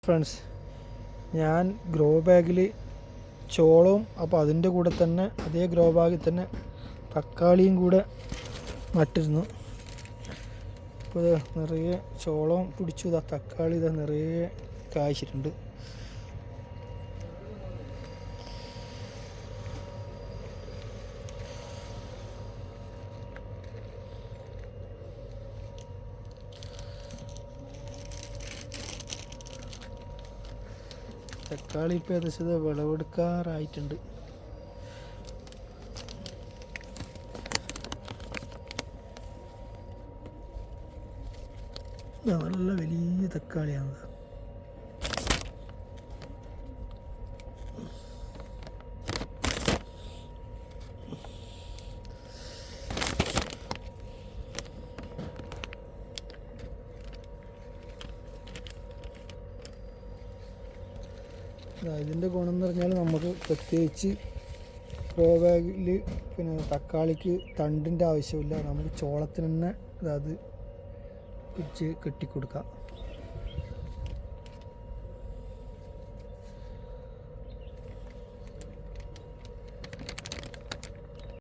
Friends, ഞാൻ grow ബാഗിൽ ചോളവും അപ്പോൾ അതിൻ്റെ കൂടെ തന്നെ അതേ ഗ്രോ ബാഗിൽ തന്നെ തക്കാളിയും കൂടെ നട്ടിരുന്നു. ഇപ്പോൾ നിറയെ ചോളവും പിടിച്ചു. തക്കാളി നിറയെ കായ്ച്ചിട്ടുണ്ട്. തക്കാളി ഇപ്പോൾ ഏകദേശം വിളവെടുക്കാറായിട്ടുണ്ട്. നല്ല വലിയ തക്കാളിയാണ്. ഇതിൻ്റെ ഗുണം എന്ന് പറഞ്ഞാൽ നമുക്ക് പ്രത്യേകിച്ച് ഗ്രോ ബാഗിൽ തക്കാളിക്ക് തണ്ടിൻ്റെ ആവശ്യമില്ല. നമുക്ക് ചോളത്തിന് തന്നെ അത് പിടിച്ച് കെട്ടിക്കൊടുക്കാം.